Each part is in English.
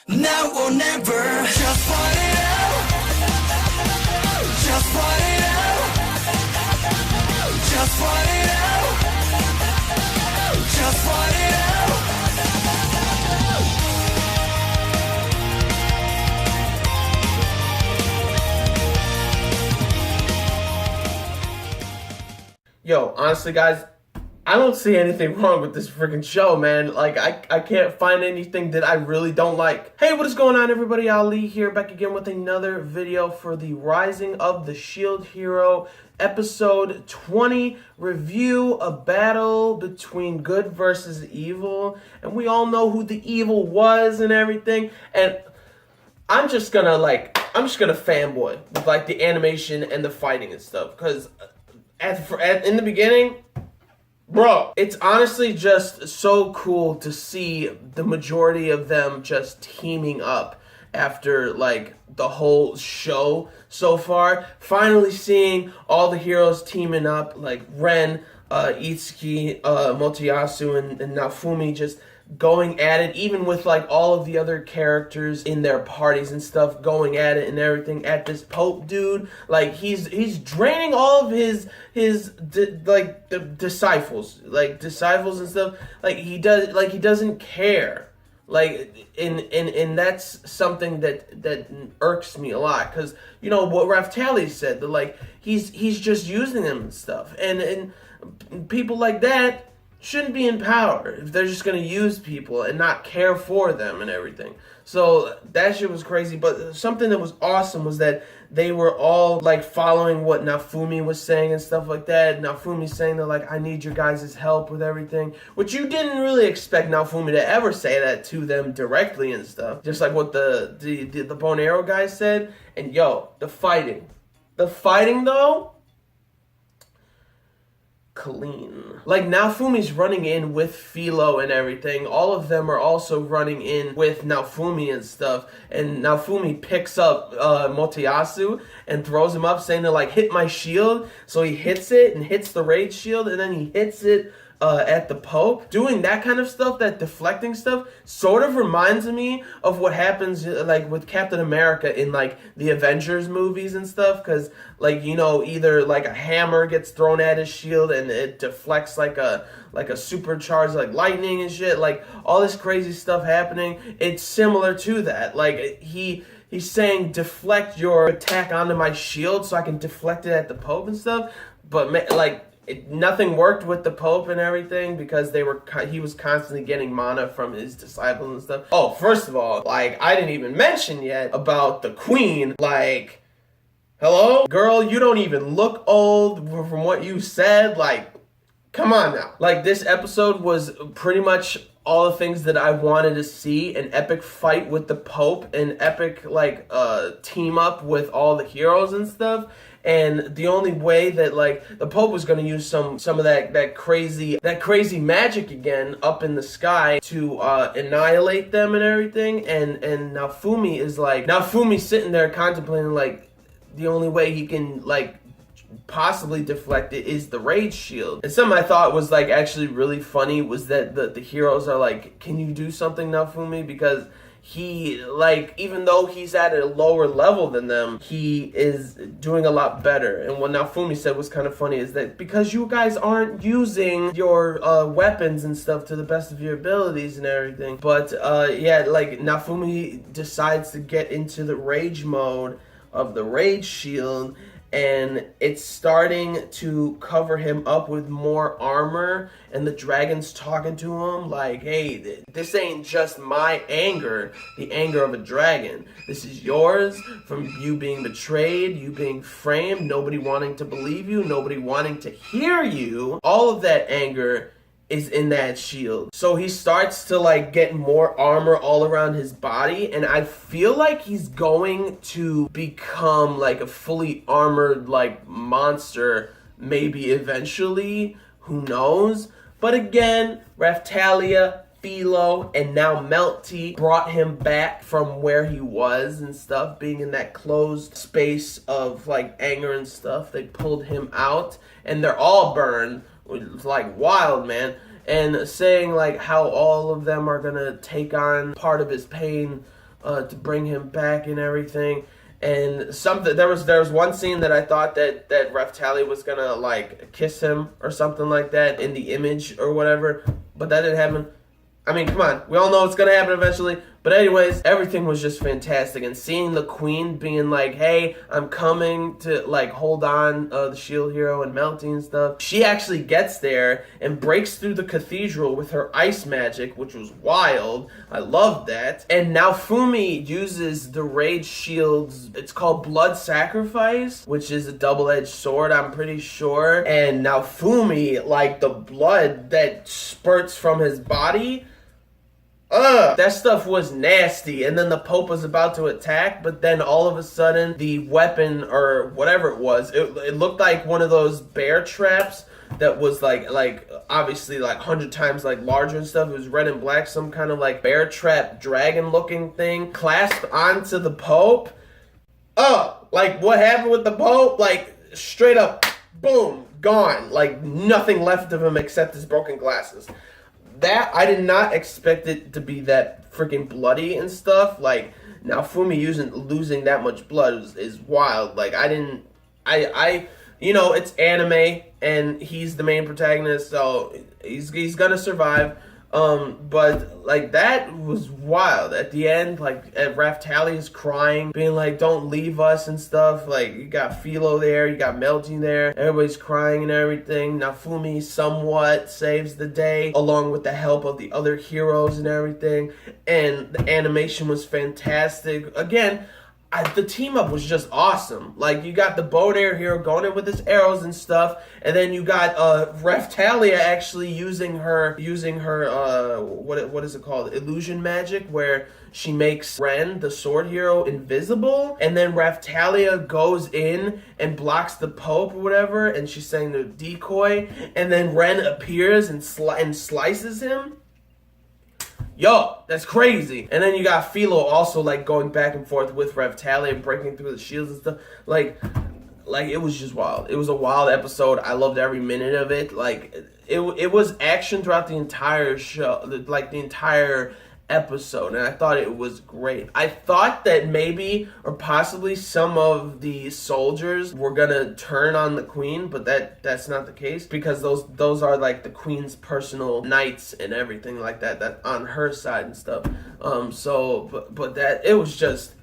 Now or never. Just want it out. Just want it out. Just want it out. Just want it out. Yo, honestly, guys, I don't see anything wrong with this freaking show, man. Like, I can't find anything that I really don't like. Hey, what is going on, everybody? Ali here, back again with another video for the Rising of the Shield Hero episode 20 review, a battle between good versus evil. And we all know who the evil was and everything. And I'm just gonna fanboy with, like, the animation and the fighting and stuff. Because in the beginning, bro, it's honestly just so cool to see the majority of them just teaming up after, like, the whole show so far. Finally seeing all the heroes teaming up, like Ren, Itsuki, Motoyasu, and Naofumi just going at it, even with, like, all of the other characters in their parties and stuff going at it and everything at this Pope dude. Like, he's draining all of his disciples and stuff. Like, he doesn't care. Like, and that's something that irks me a lot, because, you know, what Raftali said, that, like, he's just using them and stuff, and people like that shouldn't be in power if they're just gonna use people and not care for them and everything. So that shit was crazy. But something that was awesome was that they were all, like, following what Naofumi was saying and stuff like that. Naofumi saying that, like, I need your guys' help with everything, which you didn't really expect Naofumi to ever say that to them directly and stuff, just like what the bow and arrow guy said. And yo, the fighting though, clean. Like, Naofumi's running in with Philo and everything. All of them are also running in with Naofumi and stuff. And Naofumi picks up Motoyasu and throws him up, saying to, like, hit my shield. So he hits it and hits the rage shield, and then he hits it at the Pope. Doing that kind of stuff, that deflecting stuff, sort of reminds me of what happens, like, with Captain America in, like, the Avengers movies and stuff. Because, like, you know, either, like, a hammer gets thrown at his shield and it deflects like a supercharged, like, lightning and shit. Like, all this crazy stuff happening. It's similar to that. Like, he's saying, deflect your attack onto my shield so I can deflect it at the Pope and stuff. But, like, nothing worked with the Pope and everything, because he was constantly getting mana from his disciples and stuff. Oh, first of all, like, I didn't even mention yet about the Queen. Like, hello? Girl, you don't even look old from what you said. Like, come on now. Like, this episode was pretty much all the things that I wanted to see. An epic fight with the Pope, an epic, like, team up with all the heroes and stuff. And the only way that, like, the Pope was going to use some of that crazy magic again up in the sky to annihilate them and everything. And Naofumi's sitting there contemplating, like, the only way he can, like, possibly deflect it is the rage shield. And something I thought was, like, actually really funny was that the heroes are like, can you do something, Naofumi? Because he, like, even though he's at a lower level than them, he is doing a lot better. And what Naofumi said was kind of funny is that because you guys aren't using your weapons and stuff to the best of your abilities and everything. But yeah, like, Naofumi decides to get into the rage mode of the rage shield, and it's starting to cover him up with more armor, and the dragon's talking to him like, hey, this ain't just my anger, the anger of a dragon. This is yours from you being betrayed, you being framed, nobody wanting to believe you, nobody wanting to hear you. All of that anger is in that shield. So he starts to, like, get more armor all around his body, and I feel like he's going to become, like, a fully armored, like, monster, maybe eventually. Who knows? But again, Raftalia, Philo, and now Melty brought him back from where he was and stuff, being in that closed space of, like, anger and stuff. They pulled him out, and they're all burned. It's, like, wild, man. And saying, like, how all of them are gonna take on part of his pain to bring him back and everything. And there was one scene that I thought that Raftali was gonna like kiss him or something like that in the image or whatever, but that didn't happen. I mean, come on, we all know it's gonna happen eventually. But anyways, everything was just fantastic, and seeing the queen being like, "Hey, I'm coming to like hold on the shield hero," and melting and stuff. She actually gets there and breaks through the cathedral with her ice magic, which was wild. I loved that. And Naofumi uses the rage shield's, it's called Blood Sacrifice, which is a double-edged sword, I'm pretty sure. And Naofumi, like the blood that spurts from his body, that stuff was nasty. And then the Pope was about to attack, but then all of a sudden the weapon or whatever it was, it looked like one of those bear traps that was like obviously like 100 times like larger and stuff. It was red and black, some kind of like bear trap dragon looking thing clasped onto the Pope. Like what happened with the Pope? Like straight up, boom, gone. Like nothing left of him except his broken glasses. That, I did not expect it to be that freaking bloody and stuff. Like, Naofumi losing that much blood is wild. Like, you know, it's anime, and he's the main protagonist, so he's gonna survive. But, like, that was wild. At the end, like, Raftali is crying, being like, "Don't leave us," and stuff. Like, you got Philo there, you got Melty there, everybody's crying and everything. Naofumi somewhat saves the day, along with the help of the other heroes and everything. And the animation was fantastic. Again, the team up was just awesome. Like, you got the bow and arrow hero going in with his arrows and stuff, and then you got Raftalia actually using her what is it called, illusion magic, where she makes Ren, the sword hero, invisible, and then Raftalia goes in and blocks the Pope or whatever, and she's saying the decoy, and then Ren appears and slices him. Yo, that's crazy. And then you got Philo also like going back and forth with Raftali and breaking through the shields and stuff. Like it was just wild. It was a wild episode. I loved every minute of it. Like it was action throughout the entire show, like the entire episode, and I thought it was great. I thought that maybe or possibly some of the soldiers were gonna turn on the queen, but that's not the case, because those are like the queen's personal knights and everything like that on her side and stuff. But that it was just,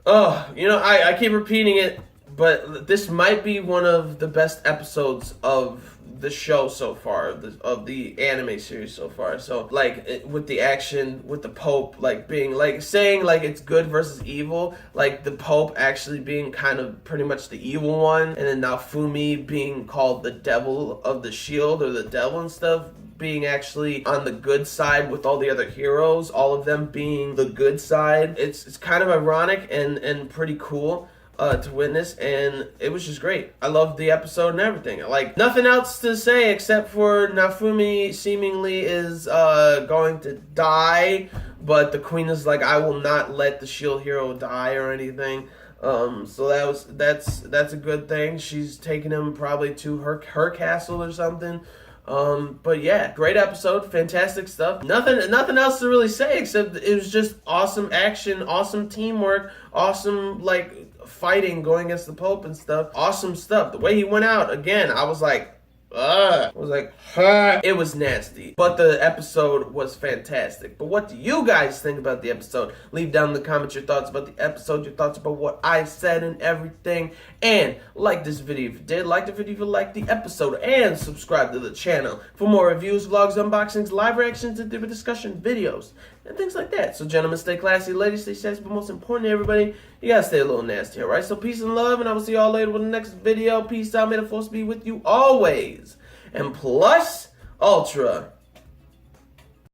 you know, I keep repeating it, but this might be one of the best episodes of the show so far, of the anime series so far. So like with the action, with the Pope like being like saying like it's good versus evil, like the Pope actually being kind of pretty much the evil one, and then Naofumi being called the devil of the shield or the devil and stuff, being actually on the good side with all the other heroes, all of them being the good side. It's kind of ironic and pretty cool to witness, and it was just great. I loved the episode and everything. Like, nothing else to say except for Naofumi seemingly is going to die, but the queen is like, "I will not let the shield hero die," or anything. So that's a good thing. She's taking him probably to her castle or something. But yeah, great episode, fantastic stuff. Nothing else to really say except it was just awesome action, awesome teamwork, awesome like fighting, going against the Pope and stuff. Awesome stuff. The way he went out, again, I was like, it was nasty, but the episode was fantastic. But what do you guys think about the episode? Leave down in the comments your thoughts about the episode, your thoughts about what I said and everything, and like this video if you did, like the video if you liked the episode, and subscribe to the channel for more reviews, vlogs, unboxings, live reactions, and deeper discussion videos, and things like that. So gentlemen, stay classy, ladies, stay safe, but most importantly, everybody, you gotta stay a little nasty, alright? So peace and love, and I will see y'all later with the next video. Peace out, may the force be with you always. And plus ultra.